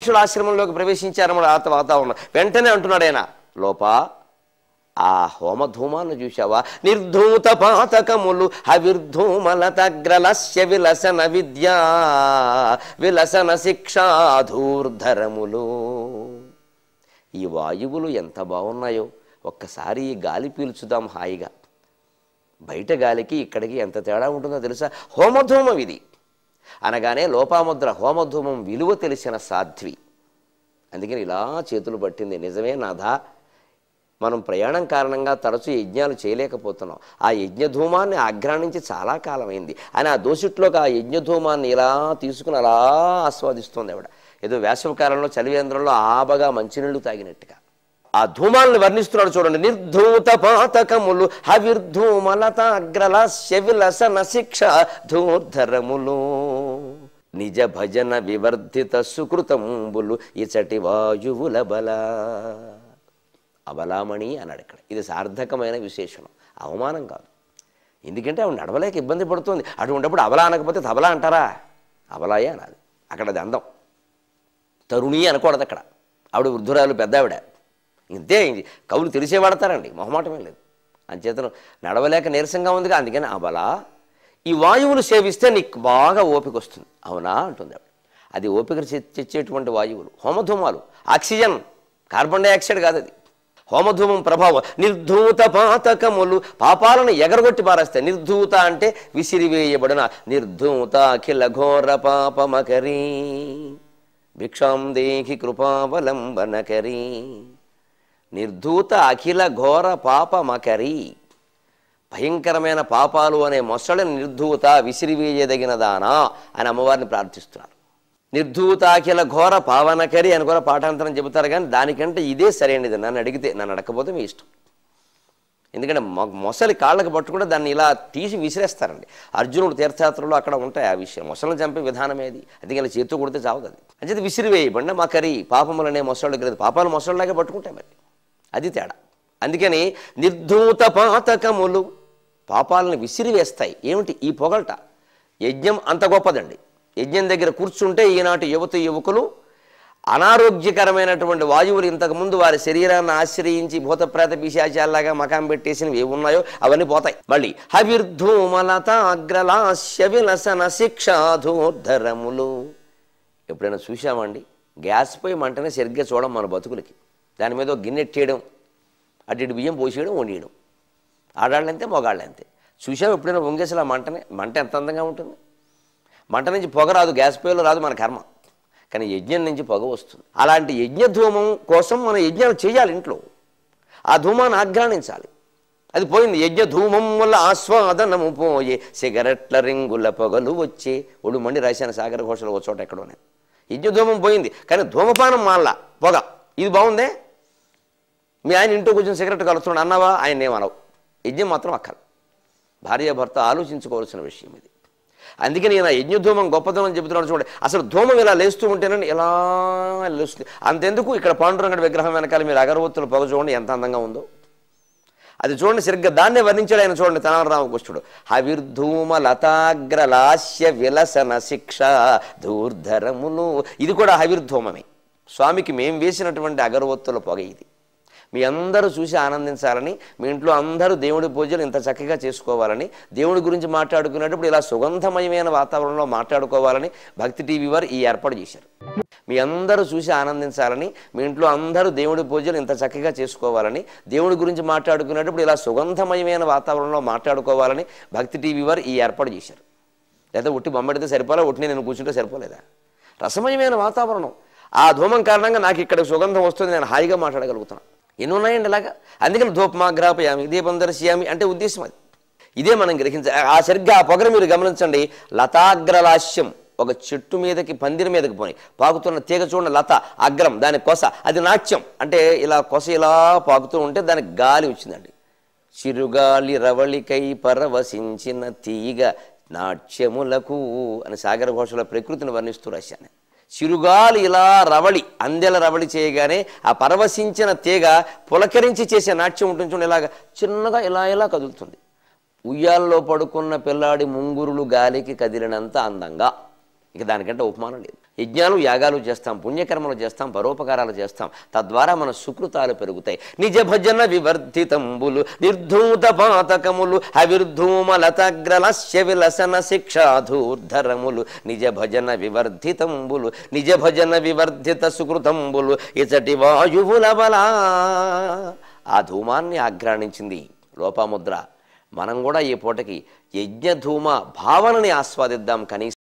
పక్షుల ఆశ్రమంలోకి ప్రవేశించారన్నమాట వాతావరణం. వెంటనే అంటున్నాడు ఆయన, లోపా ఆ హోమధూమాన్ని చూశావా? నిర్ధూత పాతకములు హవిర్ధూమలతగ్రలస్య విలసన విద్యా విలసన శిక్షాధూర్ధరములు. ఈ వాయువులు ఎంత బాగున్నాయో, ఒక్కసారి ఈ గాలి పీల్చుదాం హాయిగా. బయట గాలికి ఇక్కడికి ఎంత తేడా ఉంటుందో తెలుసా? హోమధూమం ఇది అనగానే లోపాముద్ర హోమధూమం విలువ తెలిసిన సాధ్వి. అందుకని ఇలా చేతులు పట్టింది. నిజమే నాథా, మనం ప్రయాణం కారణంగా తరచూ యజ్ఞాలు చేయలేకపోతున్నాం. ఆ యజ్ఞధూమాన్ని ఆఘ్రాణించి చాలా కాలమైంది అని ఆ దోసిట్లోకి ఆ యజ్ఞధూమాన్ని ఇలా తీసుకుని అలా ఆస్వాదిస్తుంది ఆవిడ. ఏదో వేసవికాలంలో చలివేంద్రంలో ఆబగా మంచినీళ్లు తాగినట్టుగా ఆ ధూమాలను వర్ణిస్తున్నాడు చూడండి. నిర్ధూత పాతకములు హవిర్ధూమలతాగ్రలస్య విలసన శిక్ష ధూర్ధరములు నిజ భజన వివర్ధిత సుకృతంబులు ఇచటి వాయువుల బల. అబలామణి అన్నాడు ఇక్కడ. ఇది సార్థకమైన విశేషణం, అవమానం కాదు. ఎందుకంటే ఆవిడ నడవలేక ఇబ్బంది పడుతుంది. అటువంటిప్పుడు అబలా అనకపోతే తబలా అంటారా? అబలాయే అనాలి. అక్కడ అది అందం. తరుణి అనకూడదు అక్కడ. ఆవిడ వృద్ధురాలు, పెద్ద ఆవిడ. ఇంతే, కవులు తెలిసే వాడతారండి, మొహమాటమే లేదు. అంచేతను నడవలేక నీరసంగా ఉందిగా, అందుకని అబలా. ఈ వాయువులు సేవిస్తే నీకు బాగా ఓపిక వస్తుంది. అవునా అంటుంది ఆవిడ. అది ఓపిక తెచ్చేటువంటి వాయువులు హోమధూమాలు. ఆక్సిజన్, కార్బన్ డైఆక్సైడ్ కాదు అది. హోమధూమం ప్రభావం. నిర్ధూత పాతకములు పాపాలను ఎగరగొట్టి పారేస్తాయి. నిర్ధూత అంటే విసిరివేయబడిన. నిర్ధూత అఖిల ఘోర పాపమకరీ భిక్షాం దేహి కృపావలంబనకరీ. నిర్ధూత అఖిల ఘోర పాపమకరీ. భయంకరమైన పాపాలు అనే మొసళ్ళని నిర్ధూత, విసిరివేయదగినదానా అని అమ్మవారిని ప్రార్థిస్తున్నారు. నిర్ధూతాఖిల ఘోర పావనకరి అని కూడా పాఠాంతరం చెబుతారు. కానీ దానికంటే ఇదే సరైనది నన్ను అడిగితే. నన్ను అడగకపోతే మీ ఇష్టం. ఎందుకంటే మొసలి కాళ్ళకి పట్టుకుంటే దాన్ని ఇలా తీసి విసిరేస్తారండి. అర్జునుడు తీర్థయాత్రలో అక్కడ ఉంటాయి ఆ విషయం. మొసలను చంపే విధానమేది. అందుకే ఇలా చేతితో కొడితే చావదు అది. అంచేది విసిరివేయబడిన మకరి పాపములనే మొసళ్ళు గ్రది. పాపాలు మొసళ్ళలాగే పట్టుకుంటాయి మరి. అది తేడా. అందుకని నిర్ధూత పాతకములు పాపాలను విసిరివేస్తాయి. ఏమిటి ఈ పొగల్ట? యజ్ఞం అంత గొప్పదండి. యజ్ఞం దగ్గర కూర్చుంటే ఈనాటి యువకులు అనారోగ్యకరమైనటువంటి వాయువులు ఇంతకుముందు వారి శరీరాన్ని ఆశ్రయించి భూతప్రేత పిశాచాల్లాగా మకాం పెట్టేసినవి ఏవి ఉన్నాయో అవన్నీ పోతాయి. మళ్ళీ హవిర్ధూమలత అగ్రలాస్య విలసన శిక్షాధూర్ధరములు. ఎప్పుడైనా చూసామండి? గ్యాస్ పొయ్యి మంటనే సరిగ్గా చూడడం మన బతుకులకి. దాని మీద గిన్నెట్టేయడం, అటు బియ్యం పోసేయడం, వండియడం. ఆడాళ్ళంతే, మగాళ్ళంతే. చూసాం ఎప్పుడైనా వంగేసలా మంటనే? మంట ఎంత అందంగా ఉంటుంది. మంట నుంచి పొగ రాదు, గ్యాస్ పొయ్యిలో రాదు, మన కర్మ. కానీ యజ్ఞం నుంచి పొగ వస్తుంది. అలాంటి యజ్ఞధూమం కోసం మనం యజ్ఞాలు చేయాలి ఇంట్లో. ఆ ధూమాన్ని ఆఘ్రాణించాలి. అది పోయింది. యజ్ఞధూమం వల్ల ఆస్వాదనము పోయే సిగరెట్ల రింగుల పొగలు వచ్చే. ఒళ్ళు మండి రాశాను సాగర ఘోషలో ఒక చోట ఎక్కడోనే. యజ్ఞధూమం పోయింది కానీ ధూమపానం మానలా, పొగ. ఇది బాగుందే. మీ ఆయన ఇంట్లో కూర్చొని సిగరెట్ కలుస్తున్నాడు అన్నావా? ఆయన ఏమనవు. యజ్ఞం మాత్రం అక్కర్లేదు. భార్యాభర్త ఆలోచించుకోవాల్సిన విషయం ఇది. అందుకే నేను యజ్ఞధూమం గొప్పదనం చెబుతున్నాను చూడండి. అసలు ధూమం ఇలా లేస్తూ ఉంటేనండి ఎలా లేస్తుంది. అంతెందుకు ఇక్కడ పాండురంగడి విగ్రహం వెనకాల మీరు అగరవత్తుల పొగ చూడండి ఎంత అందంగా ఉందో. అది చూడండి, సరిగ్గా దాన్నే వర్ణించాడు ఆయన. చూడండి తెనాలి రామకృష్ణుడు. హవిర్ధూమ లతాగ్రలాస్య విలసన శిక్ష ధూర్ధరములు. ఇది కూడా హవిర్ధూమమే. స్వామికి మేం వేసినటువంటి అగరవత్తుల పొగ ఇది. మీ అందరూ చూసి ఆనందించాలని, మీ ఇంట్లో అందరూ దేవుడి పూజలు ఇంత చక్కగా చేసుకోవాలని, దేవుడి గురించి మాట్లాడుకునేటప్పుడు ఇలా సుగంధమయమైన వాతావరణంలో మాట్లాడుకోవాలని భక్తి టీవీ వారు ఈ ఏర్పాటు చేశారు. మీ అందరూ చూసి ఆనందించాలని, మీ ఇంట్లో అందరూ దేవుడి పూజలు ఇంత చక్కగా చేసుకోవాలని, దేవుడి గురించి మాట్లాడుకునేటప్పుడు ఇలా సుగంధమయమైన వాతావరణంలో మాట్లాడుకోవాలని భక్తి టీవీ వారు ఈ ఏర్పాటు చేశారు. లేదా ఉట్టి బొమ్మడితే సరిపోలే, ఉట్టిని నేను కూర్చుంటే సరిపోలేదా? రసమయమైన వాతావరణం. ఆ ధూమం కారణంగా నాకు ఇక్కడ సుగంధం వస్తుంది, నేను హాయిగా మాట్లాడగలుగుతున్నాను. ఎన్ని ఉన్నాయండి ఇలాగా. అందుకని ధూపమాగ్రాపయామి దీపం దర్శయామి అంటే ఉద్దేశం అది. ఇదే మనం గ్రహించాలి. ఆ సరిగ్గా ఆ పొగను మీరు గమనించండి. లతాగ్రలాస్యం, ఒక చెట్టు మీదకి పందిరి మీదకి పోయి పాకుతున్న తీగ చూడండి. లత అగ్రం, దాని కొస, అది నాట్యం. అంటే ఇలా కొస ఇలా పాకుతూ ఉంటే దానికి గాలి వచ్చిందండి. చిరుగాలి రవళికై పరవశించిన తీగ నాట్యములకు అని సాగర ఘోషలో ప్రకృతిని వర్ణిస్తూ రాశాను. చిరుగాలి ఇలా రవళి, అందెల రవళి చేయగానే ఆ పరవశించిన తీగ పులకరించి చేసే నాట్యం ఉంటుంది చూడండి. ఇలాగా చిన్నగా ఇలా ఇలా కదులుతుంది. ఉయ్యాల్లో పడుకున్న పిల్లాడి ముంగురులు గాలికి కదిలినంత అందంగా. ఇక దానికంటే ఉపమానం లేదు. యజ్ఞాలు యాగాలు చేస్తాం, పుణ్యకర్మలు చేస్తాం, పరోపకారాలు చేస్తాం, తద్వారా మన సుకృతాలు పెరుగుతాయి. నిజ భజన వివర్ధితంబులు నిర్ధూత పాతకములు అవిర్ధూమలతగ్రలస్య విలసన శిక్షాధూర్ధరములు నిజ భజన వివర్ధితంబులు నిజ భజన వివర్ధిత సుకృతంబులు ఇచటి వాయువుల బలా. ఆ ధూమాన్ని ఆఘ్రాణించింది లోపాముద్ర. మనం కూడా ఈ పూటకి యజ్ఞధూమ భావనని ఆస్వాదిద్దాం. కనీసం